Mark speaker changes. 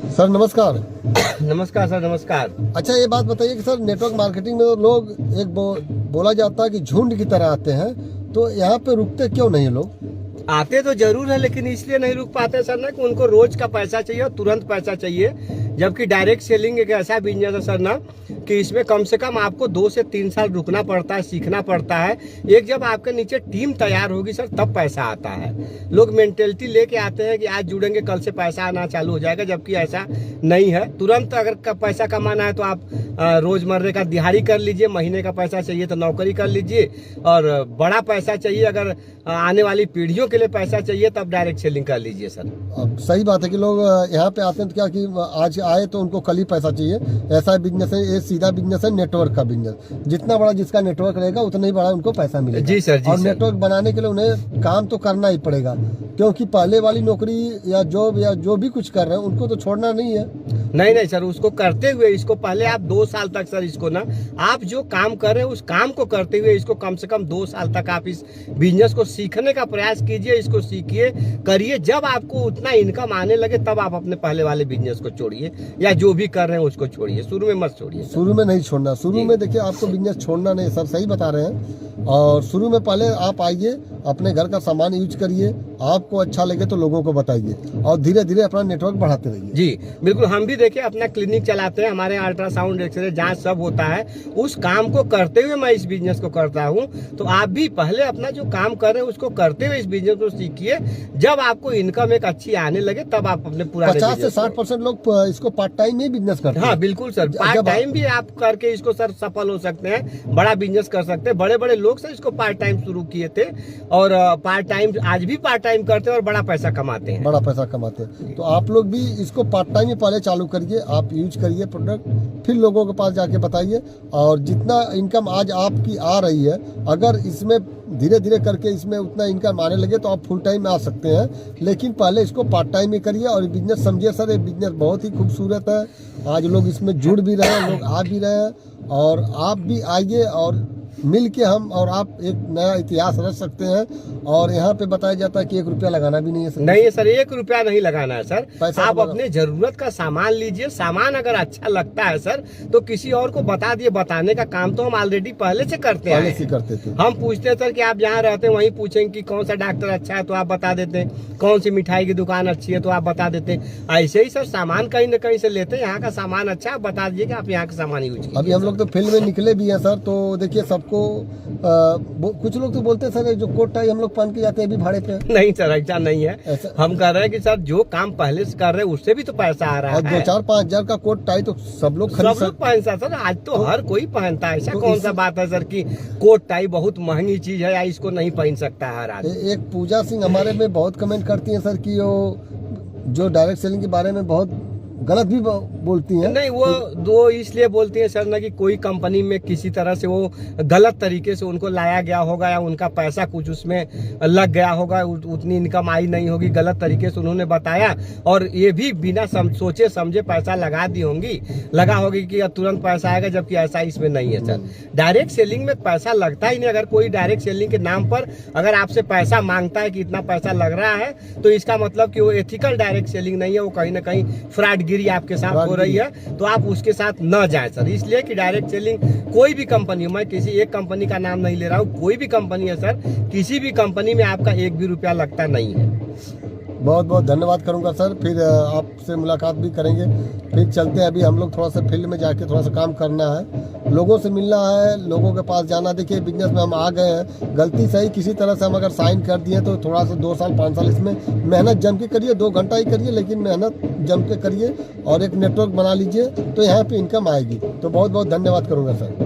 Speaker 1: Sir नमस्कार।
Speaker 2: नमस्कार sir, नमस्कार।
Speaker 1: अच्छा ये बात बताइए कि सर नेटवर्क मार्केटिंग में लोग एक बोला जाता है कि झुंड की तरह आते हैं, तो यहाँ पे रुकते क्यों नहीं लोग?
Speaker 2: आते तो जरूर है, लेकिन इसलिए नहीं रुक पाते सर ना कि उनको रोज का पैसा चाहिए और तुरंत पैसा चाहिए। जबकि डायरेक्ट सेलिंग एक ऐसा बिजनेस है सर ना कि इसमें कम से कम आपको 2 से 3 साल रुकना पड़ता है, सीखना पड़ता है। एक जब आपके नीचे टीम तैयार होगी सर तब पैसा आता है। लोग मेंटेलिटी लेके आते हैं कि आज जुड़ेंगे कल से पैसा आना चालू हो जाएगा, जबकि ऐसा नहीं है। तुरंत अगर पैसा कमाना है तो आप रोजमर्रे का दिहाड़ी कर लीजिए, महीने का पैसा चाहिए तो नौकरी कर लीजिए, और बड़ा पैसा चाहिए अगर आने वाली पीढ़ियों के लिए पैसा चाहिए तब डायरेक्ट सेलिंग कर लीजिए सर।
Speaker 1: अब सही बात है कि लोग यहाँ पे आते हैं तो क्या कि आज आए तो उनको कल ही पैसा चाहिए, ऐसा बिजनेस है। ये सीधा बिजनेस है, नेटवर्क का बिजनेस। जितना बड़ा जिसका नेटवर्क रहेगा उतना ही बड़ा उनको पैसा मिलेगा।
Speaker 2: जी सर, जी
Speaker 1: और
Speaker 2: सर।
Speaker 1: नेटवर्क बनाने के लिए उन्हें काम तो करना ही पड़ेगा, क्योंकि पहले वाली नौकरी या जॉब या जो भी कुछ कर रहे हैं उनको तो छोड़ना नहीं है।
Speaker 2: नहीं सर, उसको करते हुए इसको पहले आप 2 साल तक सर इसको ना, आप जो काम कर रहे हैं उस काम को करते हुए इसको कम से कम 2 साल तक आप इस बिजनेस को सीखने का प्रयास कीजिए। इसको सीखिए, करिए। जब आपको उतना इनकम आने लगे तब आप अपने पहले वाले बिजनेस को छोड़िए, या जो भी कर रहे हैं उसको छोड़िए। शुरू में मत छोड़िए,
Speaker 1: शुरू में नहीं छोड़ना। शुरू में देखिए आपको बिजनेस छोड़ना नहीं, सर सही बता रहे हैं। और शुरू में पहले आप आइए, अपने घर का सामान यूज करिए, आपको अच्छा लगे तो लोगों को बताइए, और धीरे धीरे अपना नेटवर्क बढ़ाते रहिए।
Speaker 2: जी बिल्कुल। हम भी देखिए अपना क्लिनिक चलाते हैं, हमारे अल्ट्रासाउंड, एक्सरे, जांच सब होता है। उस काम को करते हुए मैं इस बिजनेस को करता हूं। तो आप भी पहले अपना जो काम कर रहे हैं उसको करते हुए इस बिजनेस को सीखिए। जब आपको इनकम एक अच्छी आने लगे तब आप अपने पूरा
Speaker 1: 50 से 60% लोग इसको पार्ट टाइम में बिजनेस करते हैं।
Speaker 2: हाँ बिल्कुल सर, पार्ट टाइम भी आप करके इसको सर सफल हो सकते हैं, बड़ा बिजनेस कर सकते हैं। बड़े बड़े लोग सर इसको पार्ट टाइम शुरू किए थे, और पार्ट टाइम आज भी पार्ट टाइम करते हैं और बड़ा पैसा कमाते हैं।
Speaker 1: बड़ा पैसा कमाते हैं। तो आप लोग भी इसको पार्ट टाइम ही पहले चालू करिए, आप यूज करिए प्रोडक्ट, फिर लोगों के पास जाके बताइए। और जितना इनकम आज आपकी आ रही है, अगर इसमें धीरे धीरे करके इसमें उतना इनकम आने लगे तो आप फुल टाइम में आ सकते हैं, लेकिन पहले इसको पार्ट टाइम में करिए। और बिजनेस समझिए सर, ये बिजनेस बहुत ही खूबसूरत है। आज लोग इसमें जुड़ भी रहे हैं, लोग आ भी रहे हैं, और आप भी आइए और मिल के हम और आप एक नया इतिहास रच सकते हैं। और यहाँ पे बताया जाता है कि 1 रुपया लगाना भी नहीं है सर।
Speaker 2: नहीं है सर, 1 रुपया नहीं लगाना है सर। आप
Speaker 1: तो
Speaker 2: अपने जरूरत का सामान लीजिए। सामान अगर अच्छा लगता है सर तो किसी और को बता दिए। बताने का काम तो हम ऑलरेडी पहले से करते हैं,
Speaker 1: पहले से करते थे।
Speaker 2: हम पूछते हैं सर कि आप जहाँ रहते हैं वहीं पूछेंगे कि कौन सा डॉक्टर अच्छा है तो आप बता देते हैं, कौन सी मिठाई की दुकान अच्छी है तो आप बता देते हैं। ऐसे ही सर सामान कहीं न कहीं से लेते हैं। यहाँ का सामान अच्छा है, बता दीजिए कि आप यहाँ का सामान यूज कीजिए।
Speaker 1: अभी हम लोग तो फील्ड में निकले भी हैं सर, तो देखिए सबको कुछ लोग तो बोलते हैं सर जो कोट टाई हम लोग पहन के जाते हैं अभी भाड़े पे।
Speaker 2: नहीं सर, ऐसा नहीं है। हम कह रहे हैं कि सर जो काम पहले से कर रहे हैं उससे भी तो पैसा आ रहा है।
Speaker 1: और 2-4-5 हजार का कोट टाई तो सब लोग
Speaker 2: पहनता सर। आज तो हर कोई पहनता है। ऐसा तो कौन सा बात है सर कि कोट टाई बहुत महंगी चीज है या इसको नहीं पहन सकता है हर आदमी।
Speaker 1: एक पूजा सिंह हमारे में बहुत कमेंट करती है सर कि वो जो डायरेक्ट सेलिंग के बारे में बहुत गलत भी बोलती हैं।
Speaker 2: नहीं, वो दो इसलिए बोलती है सर ना कि कोई कंपनी में किसी तरह से वो गलत तरीके से उनको लाया गया होगा, या उनका पैसा कुछ उसमें लग गया होगा, उतनी इनकम आई नहीं होगी, गलत तरीके से उन्होंने बताया, और ये भी बिना सोचे समझे पैसा लगा होगी कि तुरंत पैसा आएगा, जबकि ऐसा इसमें नहीं है सर। डायरेक्ट सेलिंग में पैसा लगता ही नहीं। अगर कोई डायरेक्ट सेलिंग के नाम पर अगर आपसे पैसा मांगता है कि इतना पैसा लग रहा है, तो इसका मतलब कि वो एथिकल डायरेक्ट सेलिंग नहीं है, वो कहीं ना कहीं फ्रॉडगिरी आपके साथ हो रही है। तो आप उसके साथ न जाएं सर। इसलिए कि डायरेक्ट सेलिंग कोई भी कंपनी, मैं किसी एक कंपनी का नाम नहीं ले रहा हूँ, कोई भी कंपनी है सर, किसी भी कंपनी में आपका 1 भी रुपया लगता नहीं है।
Speaker 1: बहुत बहुत धन्यवाद करूंगा सर, फिर आपसे मुलाकात भी करेंगे। फिर चलते हैं, अभी हम लोग थोड़ा सा फील्ड में जाके थोड़ा सा काम करना है, लोगों से मिलना है, लोगों के पास जाना। देखिए बिजनेस में हम आ गए हैं, गलती सही किसी तरह से हम अगर साइन कर दिए तो थोड़ा सा 2 साल 5 साल इसमें मेहनत जम के करिए। 2 घंटा ही करिए, लेकिन मेहनत जम के करिए और एक नेटवर्क बना लीजिए, तो यहाँ पे इनकम आएगी। तो बहुत बहुत धन्यवाद करूँगा सर।